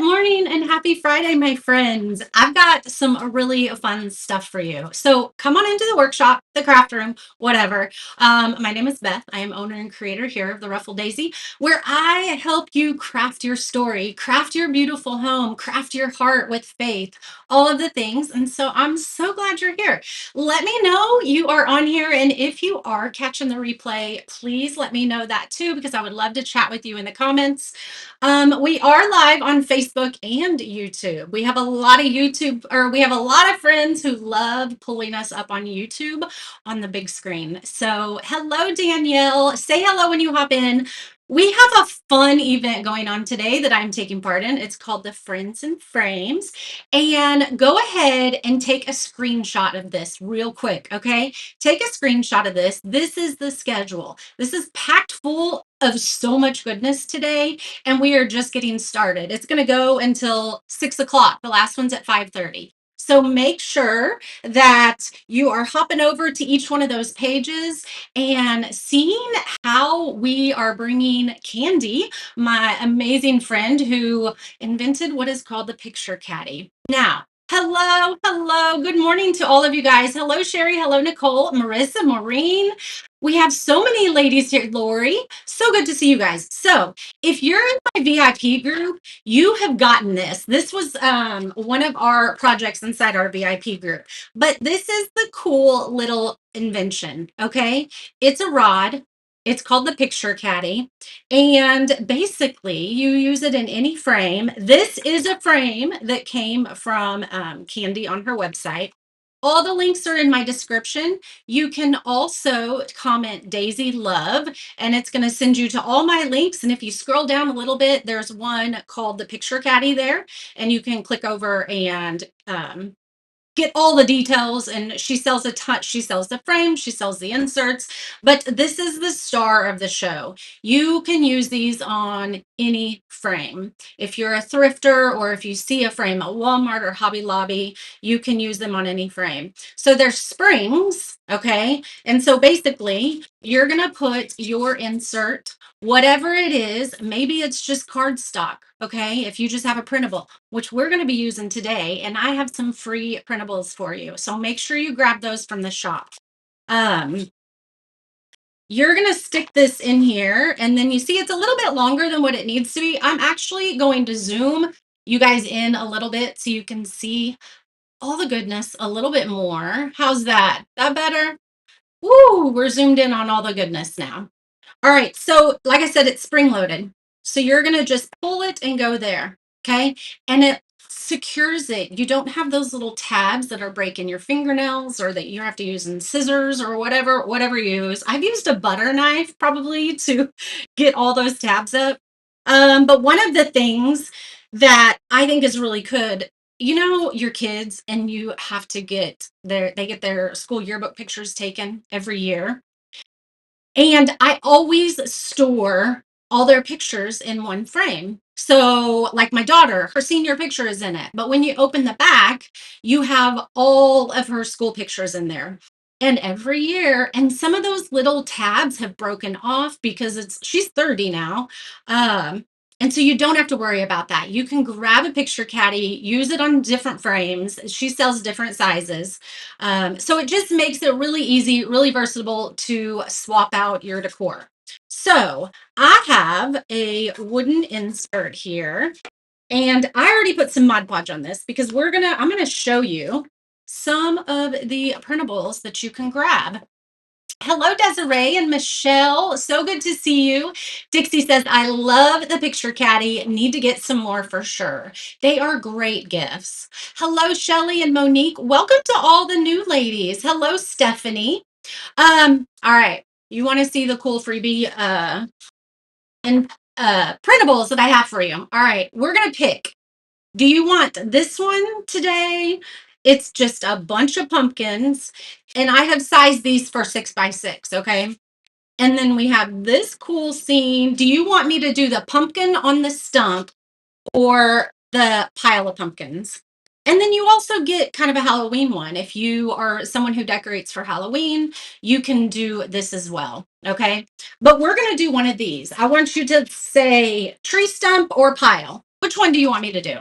morning and happy Friday, my friends. I've got some really fun stuff for you. So come on into the workshop, the craft room, whatever. My name is Beth. I am owner and creator here of the Ruffled Daisy, where I help you craft your story, craft your beautiful home, craft your heart with faith, all of the things. And so I'm so glad you're here. Let me know you are on here. And if you are catching the replay, please let me know that too, because I would love to chat with you in the comments. We are live on Facebook and YouTube. We have a lot of we have a lot of friends who love pulling us up on YouTube on the big screen. So hello, Danielle. Say hello when you hop in. We have a fun event going on today that I'm taking part in. It's called the Friends and Frames. And go ahead and take a screenshot of this real quick, okay? Take a screenshot of this. This is the schedule. This is packed full of so much goodness today, and we are just getting started. It's going to go until 6 o'clock. The last one's at 5:30. So make sure that you are hopping over to each one of those pages and seeing how we are bringing Candi, my amazing friend who invented what is called the Picture Caddie. Now, hello, good morning to all of you guys. Hello, Sherry. Hello, Nicole, Marissa, Maureen. We have so many ladies here. Lori, so good to see you guys. So if you're in my VIP group, you have gotten this. This was one of our projects inside our VIP group. But this is the cool little invention, okay? It's a rod. It's called the Picture Caddie. And basically, you use it in any frame. This is a frame that came from Candi on her website. All the links are in my description. You can also comment Daisy Love, and it's going to send you to all my links. And if you scroll down a little bit, there's one called the Picture Caddie there, and you can click over and get all the details. And she sells a ton. She sells the frame, she sells the inserts, but this is the star of the show. You can use these on any frame. If you're a thrifter or if you see a frame at Walmart or Hobby Lobby, you can use them on any frame. So there's springs, okay? And so basically you're going to put your insert, whatever it is. Maybe it's just cardstock, okay? If you just have a printable, which we're going to be using today, and I have some free printables for you. So make sure you grab those from the shop. You're going to stick this in here, and then you see it's a little bit longer than what it needs to be. I'm actually going to zoom you guys in a little bit so you can see all the goodness a little bit more. How's that? That better? Woo, we're zoomed in on all the goodness now. All right, so like I said, it's spring loaded. So you're going to just pull it and go there, okay? And it secures it. You don't have those little tabs that are breaking your fingernails or that you have to use in scissors or whatever you use. I've used a butter knife probably to get all those tabs up. But one of the things that I think is really good, you know, your kids and you have to they get their school yearbook pictures taken every year. And I always store all their pictures in one frame. So, like my daughter, her senior picture is in it. But when you open the back, you have all of her school pictures in there. And every year, and some of those little tabs have broken off because she's 30 now. And so you don't have to worry about that. You can grab a Picture Caddie, use it on different frames. She sells different sizes. So it just makes it really easy, really versatile to swap out your decor. So I have a wooden insert here, and I already put some Mod Podge on this because I'm gonna show you some of the printables that you can grab. Hello, Desiree and Michelle. So good to see you. Dixie says, I love the Picture Caddie. Need to get some more for sure. They are great gifts. Hello, Shelly and Monique. Welcome to all the new ladies. Hello, Stephanie. All right. You want to see the cool freebie and printables that I have for you. All right. We're going to pick. Do you want this one today? It's just a bunch of pumpkins, and I have sized these for 6x6, okay? And then we have this cool scene. Do you want me to do the pumpkin on the stump or the pile of pumpkins? And then you also get kind of a Halloween one. If you are someone who decorates for Halloween, you can do this as well, okay? But we're going to do one of these. I want you to say tree stump or pile. Which one do you want me to do?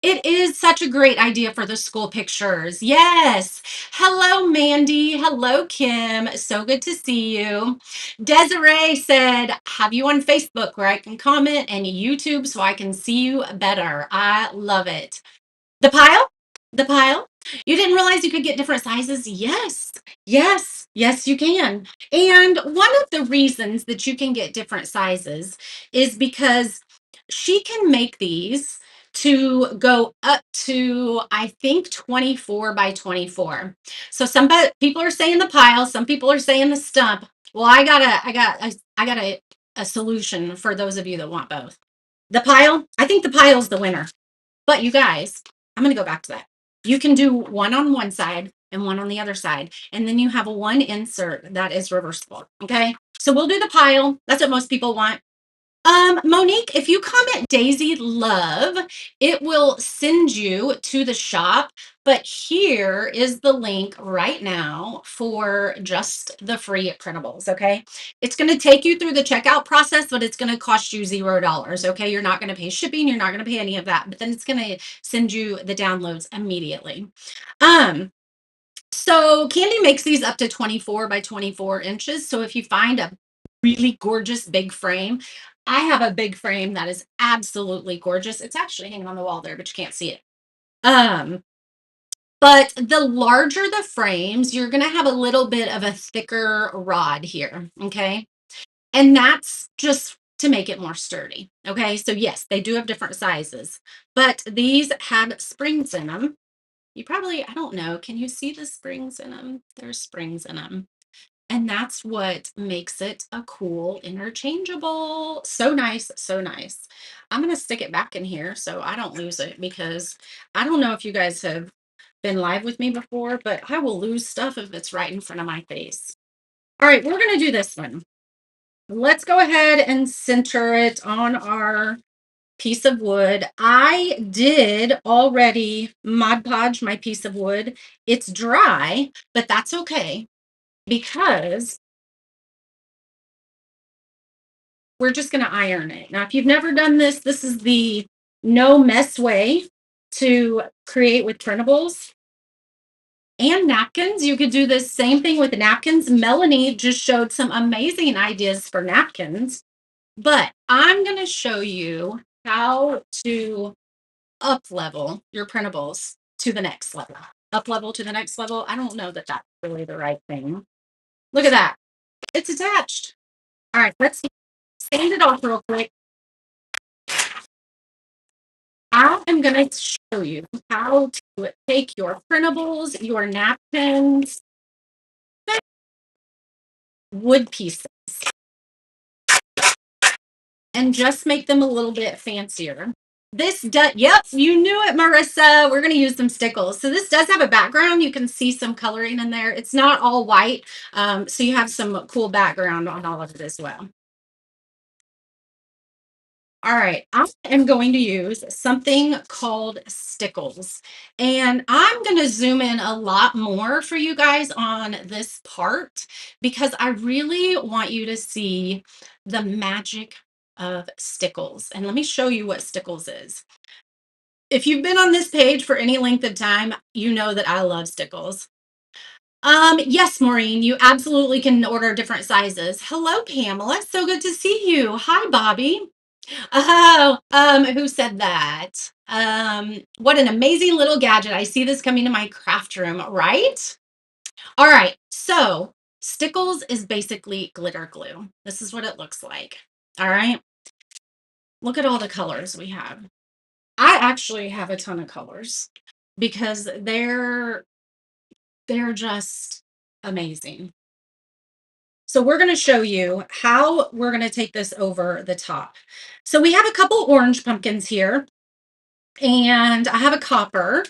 It is such a great idea for the school pictures. Yes. Hello, Mandy. Hello, Kim. So good to see you. Desiree said, have you on Facebook where I can comment, and YouTube so I can see you better. I love it. The pile? The pile? You didn't realize you could get different sizes? Yes. Yes. Yes, you can. And one of the reasons that you can get different sizes is because she can make these to go up to, I think, 24 by 24. So people are saying the pile, some people are saying the stump. Well, I got a solution for those of you that want both. The pile, I think the pile's the winner. But you guys, I'm going to go back to that. You can do one on one side and one on the other side. And then you have a one insert that is reversible. Okay. So we'll do the pile. That's what most people want. Monique, if you comment Daisy Love, it will send you to the shop. But here is the link right now for just the free printables. Okay. It's going to take you through the checkout process, but it's going to cost you $0. Okay. You're not going to pay shipping. You're not going to pay any of that, but then it's going to send you the downloads immediately. So Candi makes these up to 24 by 24 inches. So if you find a really gorgeous big frame, I have a big frame that is absolutely gorgeous. It's actually hanging on the wall there, but you can't see it. But the larger the frames, you're going to have a little bit of a thicker rod here. Okay. And that's just to make it more sturdy. Okay. So yes, they do have different sizes, but these have springs in them. You probably, I don't know, can you see the springs in them? There's springs in them. And that's what makes it a cool interchangeable. So nice, so nice. I'm going to stick it back in here so I don't lose it, because I don't know if you guys have been live with me before, but I will lose stuff if it's right in front of my face. All right, we're going to do this one. Let's go ahead and center it on our piece of wood. I did already Mod Podge my piece of wood. It's dry, but that's okay, because we're just going to iron it. Now, if you've never done this, this is the no mess way to create with printables and napkins. You could do the same thing with napkins. Melanie just showed some amazing ideas for napkins, but I'm going to show you how to up level your printables to the next level. Up level to the next level. I don't know that that's really the right thing. Look at that. It's attached. All right, let's sand it off real quick. I am going to show you how to take your printables, your napkins, wood pieces, and just make them a little bit fancier. This does, yep, you knew it, Marissa. We're going to use some stickles. So this does have a background. You can see some coloring in there. It's not all white. So you have some cool background on all of it as well. All right, I am going to use something called stickles, and I'm going to zoom in a lot more for you guys on this part, because I really want you to see the magic of stickles. And let me show you what stickles is. If you've been on this page for any length of time, you know that I love stickles. Yes, Maureen, you absolutely can order different sizes. Hello, Pamela. So good to see you. Hi, Bobby. Oh, who said that? What an amazing little gadget. I see this coming to my craft room, right? All right. So stickles is basically glitter glue. This is what it looks like. All right. Look at all the colors we have. I actually have a ton of colors because they're just amazing. So we're going to show you how we're going to take this over the top. So we have a couple orange pumpkins here, and I have a copper,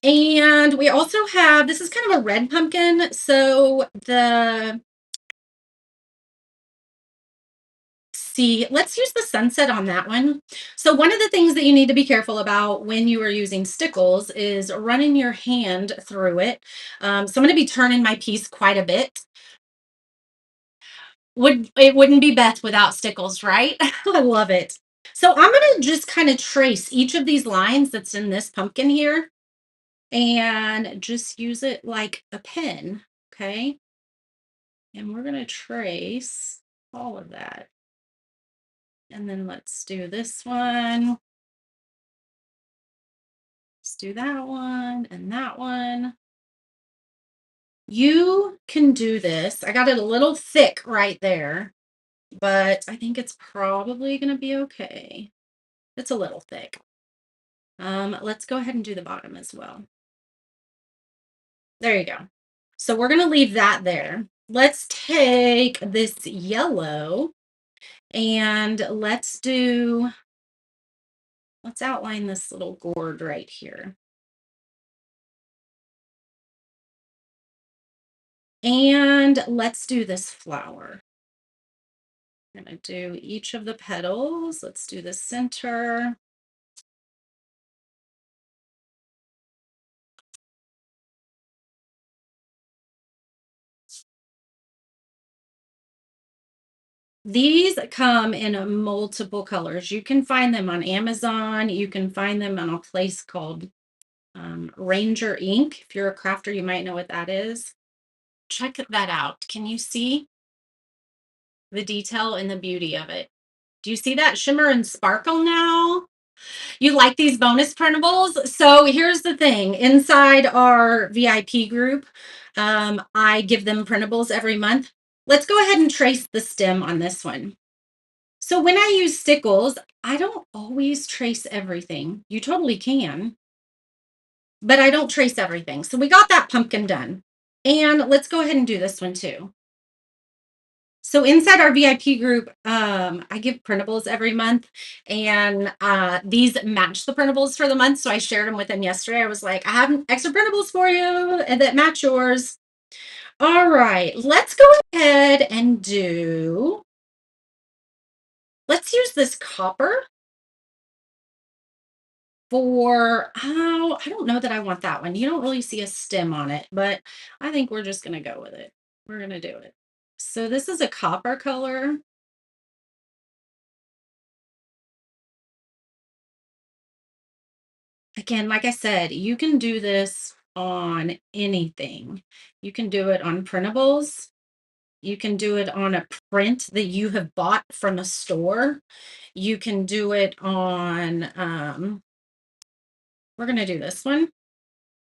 and we also have, this is kind of a red pumpkin. So let's use the sunset on that one. So one of the things that you need to be careful about when you are using stickles is running your hand through it. So I'm going to be turning my piece quite a bit. It wouldn't be Beth without stickles, right? I love it. So I'm going to just kind of trace each of these lines that's in this pumpkin here and just use it like a pen. Okay. And we're going to trace all of that. And then let's do this one. Let's do that one and that one. You can do this. I got it a little thick right there, but I think it's probably going to be okay. It's a little thick. Let's go ahead and do the bottom as well. There you go. So we're going to leave that there. Let's take this yellow and let's outline this little gourd right here. And let's do this flower. I'm going to do each of the petals. Let's do the center. These come in multiple colors. You can find them on Amazon. You can find them on a place called Ranger Ink. If you're a crafter, you might know what that is. Check that out. Can you see the detail and the beauty of it? Do you see that shimmer and sparkle now? You like these bonus printables? So here's the thing. Inside our VIP group, I give them printables every month. Let's go ahead and trace the stem on this one. So when I use stickles, I don't always trace everything. You totally can, but I don't trace everything. So we got that pumpkin done. And let's go ahead and do this one too. So inside our VIP group, I give printables every month, and these match the printables for the month. So I shared them with them yesterday. I was like, I have extra printables for you and that match yours. All right, let's go ahead and let's use this copper for, oh, I don't know that I want that one. You don't really see a stem on it, but I think we're just going to go with it. We're going to do it. So this is a copper color. Again, like I said, you can do this on anything. You can do it on printables. You can do it on a print that you have bought from a store. You can do it on, we're going to do this one.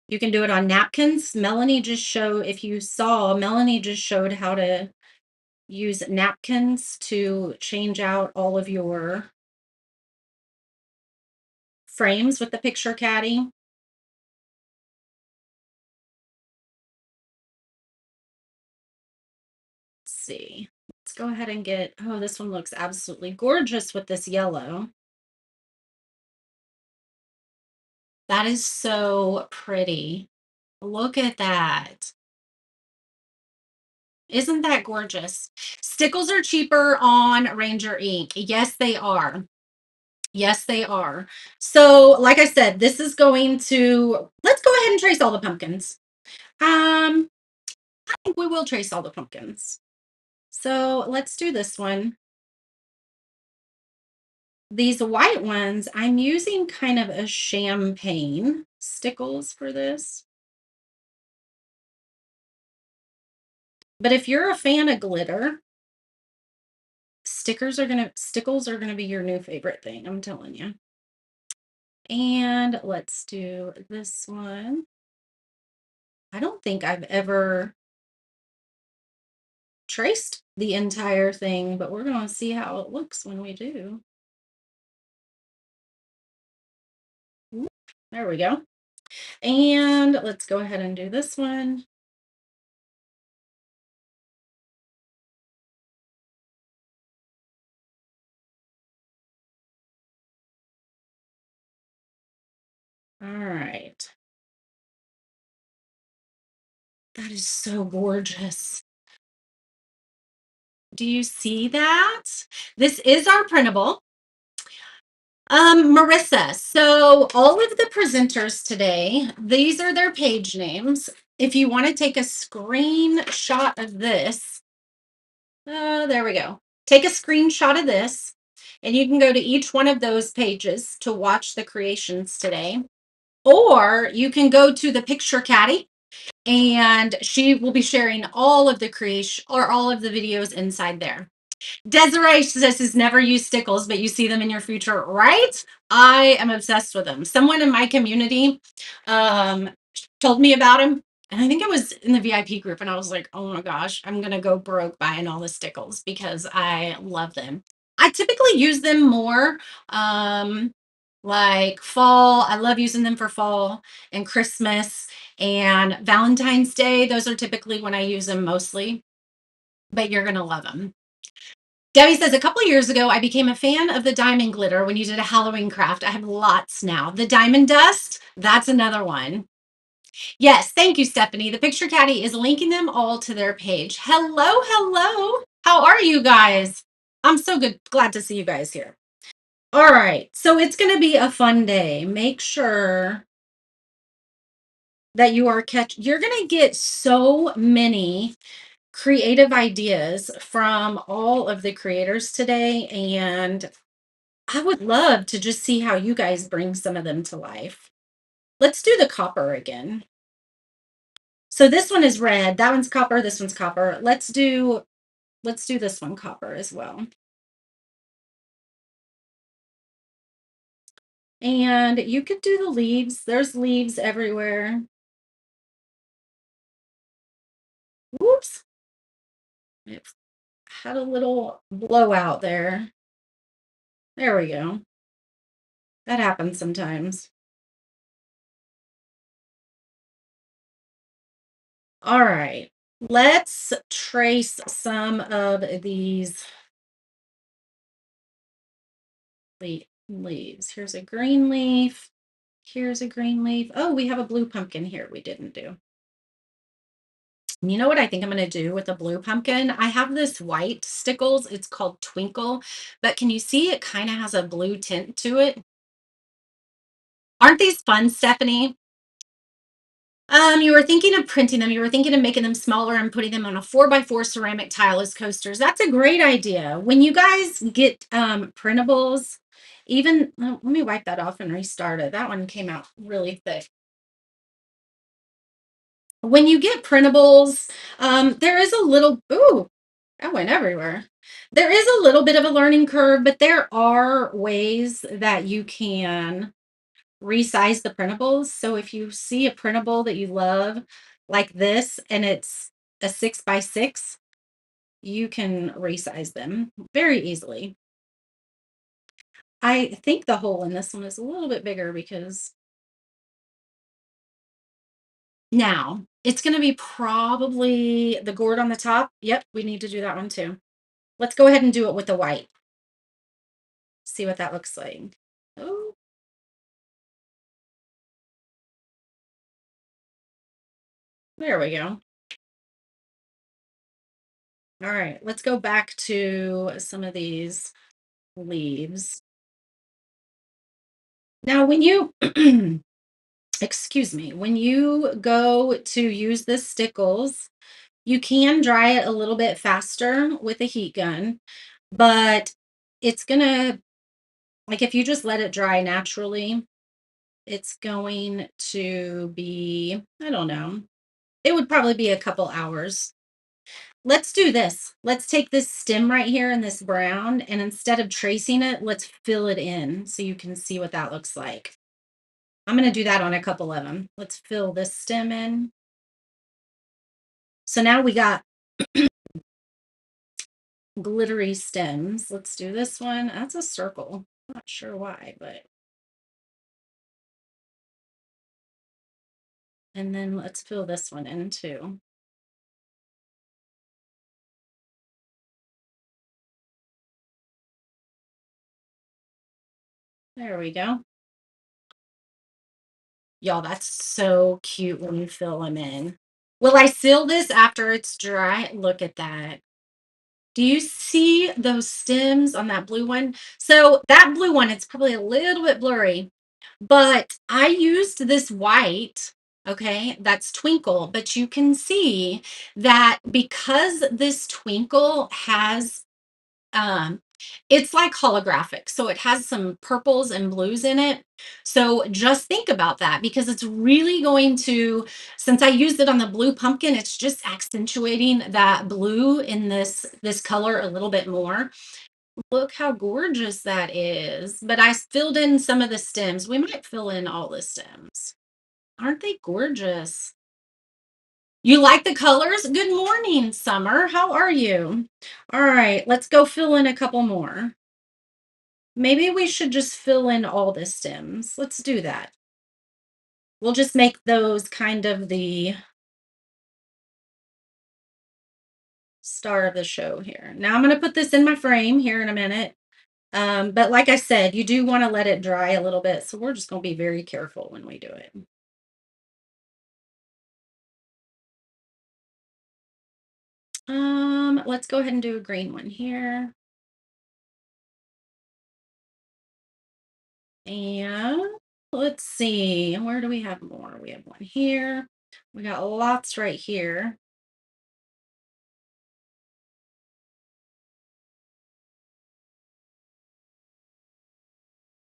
You can do it on napkins. If you saw, Melanie just showed how to use napkins to change out all of your frames with the Picture Caddie. Let's see. Let's go ahead and oh, this one looks absolutely gorgeous with this yellow. That is so pretty. Look at that. Isn't that gorgeous? Stickles are cheaper on Ranger Ink. Yes, they are. Yes, they are. So, like I said, let's go ahead and trace all the pumpkins. I think we will trace all the pumpkins. So let's do this one. These white ones, I'm using kind of a champagne stickles for this. But if you're a fan of glitter, stickles are gonna be your new favorite thing, I'm telling you. And let's do this one. I don't think I've ever traced the entire thing, but we're gonna see how it looks when we do. There we go. And let's go ahead and do this one. All right. That is so gorgeous. Do you see that? This is our printable. Marissa, so all of the presenters today, these are their page names. If you want to take a screenshot of this, there we go. Take a screenshot of this. And you can go to each one of those pages to watch the creations today. Or you can go to the Picture Caddie and she will be sharing all of the creation or all of the videos inside there. Desiree says has never used stickles, but you see them in your future, right? I am obsessed with them. Someone in my community um, told me about them, and I think it was in the VIP group, and I was like, oh my gosh, I'm gonna go broke buying all the stickles because I love them. I typically use them more like fall. I love using them for fall and Christmas and Valentine's Day. Those are typically when I use them mostly, but you're gonna love them. Debbie says, a couple of years ago, I became a fan of the diamond glitter when you did a Halloween craft. I have lots now. The diamond dust, that's another one. Yes, thank you, Stephanie. The Picture Caddy is linking them all to their page. Hello, hello. How are you guys? I'm so good. Glad to see you guys here. All right. So it's going to be a fun day. Make sure that you are you're going to get so many creative ideas from all of the creators today, and I would love to just see how you guys bring some of them to life. Let's do the copper again. So this one is red, that one's copper, this one's copper. Let's do this one copper as well. And you could do the leaves. There's leaves everywhere. Whoops. It had a little blowout there. There we go. That happens sometimes. All right. Let's trace some of these leaves. Here's a green leaf. Here's a green leaf. Oh, we have a blue pumpkin here we didn't do. You know what I think I'm going to do with the blue pumpkin? I have this white stickles. It's called Twinkle, but can you see it kind of has a blue tint to it? Aren't these fun, Stephanie? You were thinking of printing them. You were thinking of making them smaller and putting them on a 4x4 ceramic tile as coasters. That's a great idea. When you guys get printables, even let me wipe that off and restart it. That one came out really thick. When you get printables, there is a little, ooh, that went everywhere. There is a little bit of a learning curve, but there are ways that you can resize the printables. So if you see a printable that you love like this and it's a 6x6, you can resize them very easily. I think the hole in this one is a little bit bigger because now it's going to be probably the gourd on the top. Yep, we need to do that one too. Let's go ahead and do it with the white. See what that looks like. Oh, there we go. All right, let's go back to some of these leaves. Now, when you, excuse me, when you go to use the stickles, you can dry it a little bit faster with a heat gun, but it's gonna, like if you just let it dry naturally, it's going to be, I don't know, it would probably be a couple hours. Let's do this. Let's take this stem right here in this brown, and instead of tracing it, let's fill it in so you can see what that looks like. I'm going to do that on a couple of them. Let's fill this stem in. So now we got glittery stems. Let's do this one. That's a circle. Not sure why, but. And then let's fill this one in too. There we go. Y'all, that's so cute when you fill them in. Will I seal this after it's dry? Look at that. Do you see those stems on that blue one? So that blue one, it's probably a little bit blurry, but I used this white, okay, that's Twinkle, but you can see that because this Twinkle has It's like holographic. So it has some purples and blues in it. So just think about that because it's really going to, since I used it on the blue pumpkin, it's just accentuating that blue in this color a little bit more. Look how gorgeous that is. But I filled in some of the stems. We might fill in all the stems. Aren't they gorgeous? You like the colors? Good morning, Summer. How are you? All right, let's go fill in a couple more. Maybe we should just fill in all the stems. Let's do that. We'll just make those kind of the star of the show here. Now I'm going to put this in my frame here in a minute. But like I said, you do want to let it dry a little bit. So we're just going to be very careful when we do it. Let's go ahead and do a green one here. And let's see, where do we have more? We have one here. We got lots right here.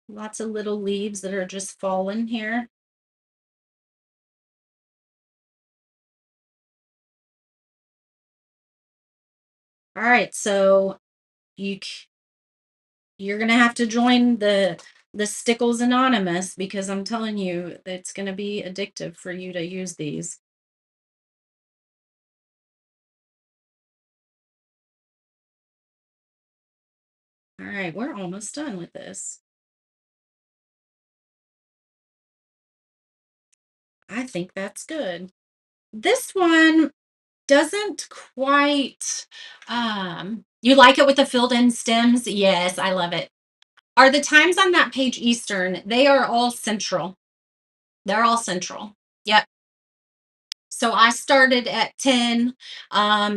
Lots of little leaves that are just fallen here. All right, so you're gonna have to join the Stickles Anonymous because I'm telling you it's gonna be addictive for you to use these. All right, we're almost done with this. I think that's good. This one doesn't quite you like it with the filled in stems? Yes, I love it. Are the times on that page Eastern? They are all central. They're all central. Yep. So I started at 10.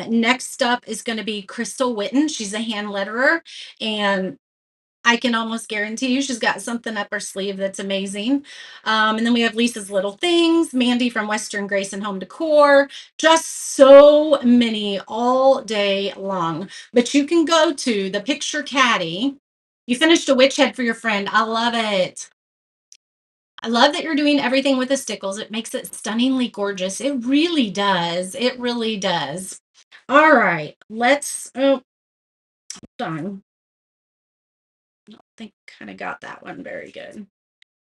Next up is going to be Crystal Witten. She's a hand letterer, and I can almost guarantee you she's got something up her sleeve that's amazing. And then we have Lisa's Little Things, Mandy from Western Grace and Home Decor, just so many all day long. But you can go to the Picture Caddie. You finished a witch head for your friend. I love it. I love that you're doing everything with the stickles. It makes it stunningly gorgeous. It really does. It really does. All right, oh, done. I think kind of got that one very good.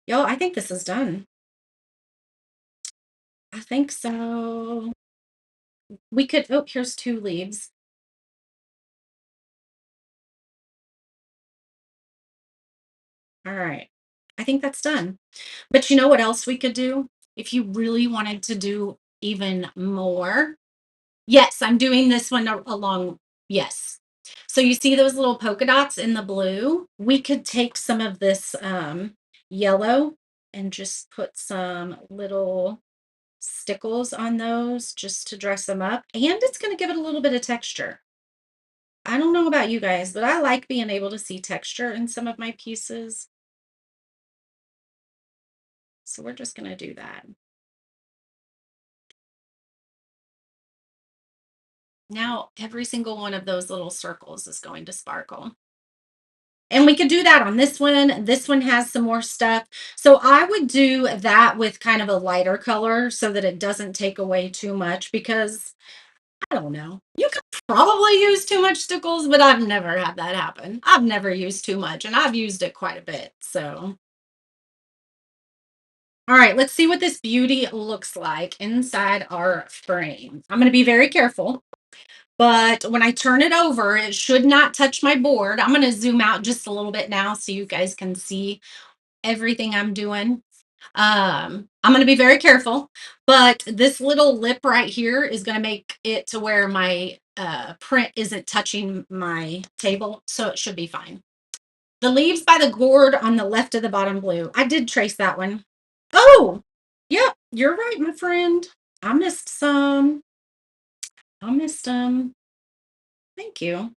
Yo, I think this is done. I think so. We could, oh, here's two leaves. All right. I think that's done. But you know what else we could do? If you really wanted to do even more. Yes, I'm doing this one along. Yes. So you see those little polka dots in the blue? We could take some of this yellow and just put some little stickles on those just to dress them up. And it's going to give it a little bit of texture. I don't know about you guys, but I like being able to see texture in some of my pieces. So we're just going to do that. Now, every single one of those little circles is going to sparkle. And we could do that on this one. This one has some more stuff. So I would do that with kind of a lighter color so that it doesn't take away too much because I don't know. You could probably use too much stickles, but I've never had that happen. I've never used too much and I've used it quite a bit. So, all right, let's see what this beauty looks like inside our frame. I'm going to be very careful. But when I turn it over, it should not touch my board. I'm going to zoom out just a little bit now so you guys can see everything I'm doing. I'm going to be very careful, but this little lip right here is going to make it to where my print isn't touching my table, so it should be fine. The leaves by the gourd on the left of the bottom blue. I did trace that one. Oh, yep, you're right, my friend. I missed some. I missed them. Thank you.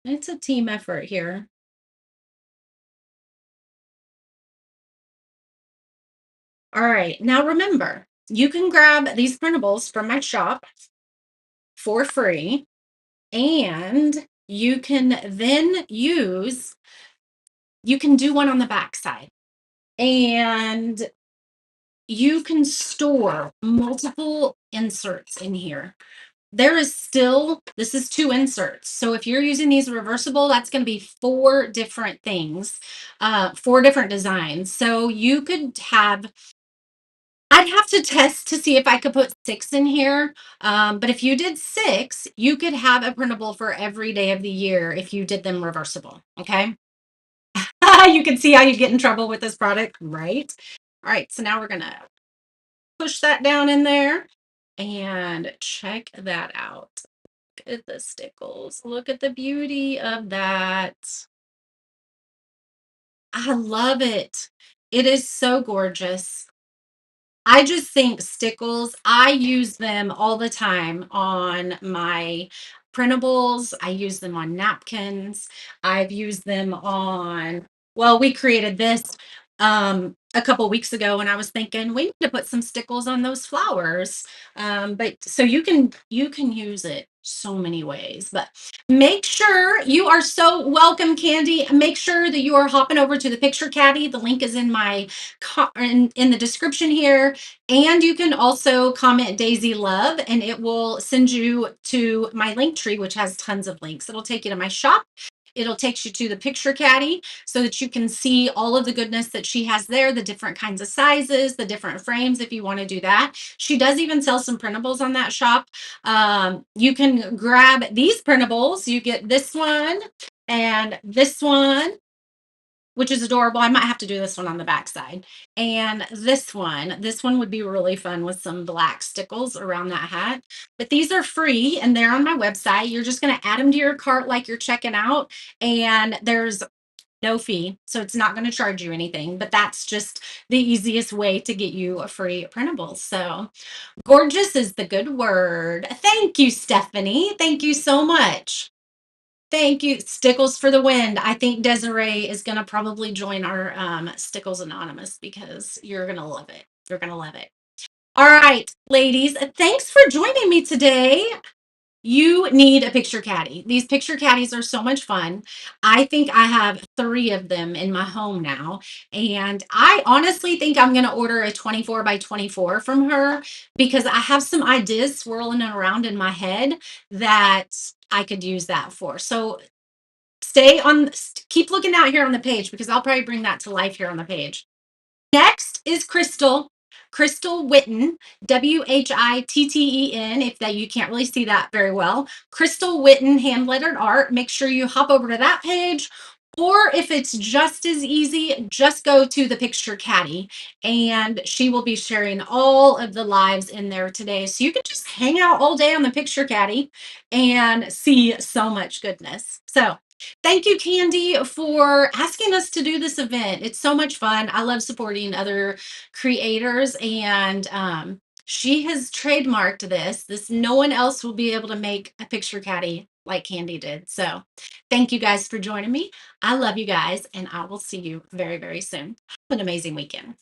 It's a team effort here. All right. Now remember, you can grab these printables from my shop for free. And you can then you can do one on the back side. And you can store multiple inserts in here. There is still, this is two inserts. So if you're using these reversible, that's going to be four different things, four different designs. So you could have, I'd have to test to see if I could put six in here. But if you did six, you could have a printable for every day of the year if you did them reversible. Okay. You can see how you get in trouble with this product, right? All right. So now we're going to push that down in there and check that out. Look at the stickles. Look at the beauty of that. I love it. It is so gorgeous. I just think stickles, I use them all the time on my printables. I use them on napkins. I've used them on, well, we created this a couple weeks ago and I was thinking we need to put some stickles on those flowers. But so you can use it so many ways. But make sure you are so welcome, Candi. Make sure that you are hopping over to the Picture Caddie. The link is in my in the description here, and you can also comment Daisy Love and it will send you to my link tree, which has tons of links. It'll take you to my shop. It'll take you to the Picture Caddie so that you can see all of the goodness that she has there, the different kinds of sizes, the different frames if you want to do that. She does even sell some printables on that shop. You can grab these printables. You get this one and this one, which is adorable. I might have to do this one on the back side. And this one would be really fun with some black stickles around that hat. But these are free and they're on my website. You're just going to add them to your cart like you're checking out. And there's no fee. So it's not going to charge you anything. But that's just the easiest way to get you a free printable. So gorgeous is the good word. Thank you, Stephanie. Thank you so much. Thank you. Stickles for the wind. I think Desiree is going to probably join our Stickles Anonymous because you're going to love it. You're going to love it. All right, ladies, thanks for joining me today. You need a picture caddy. These picture caddies are so much fun. I think I have three of them in my home now. And I honestly think I'm going to order a 24 by 24 from her because I have some ideas swirling around in my head that I could use that for. So keep looking out here on the page because I'll probably bring that to life here on the page. Next is Crystal Witten, Witten. If that you can't really see that very well, Crystal Witten hand lettered art. Make sure you hop over to that page. Or if it's just as easy, just go to the Picture Caddie and she will be sharing all of the lives in there today. So you can just hang out all day on the Picture Caddie and see so much goodness. So thank you, Candi, for asking us to do this event. It's so much fun. I love supporting other creators, and she has trademarked this. No one else will be able to make a picture caddy like Candi did. So thank you guys for joining me. I love you guys, and I will see you very, very soon. Have an amazing weekend.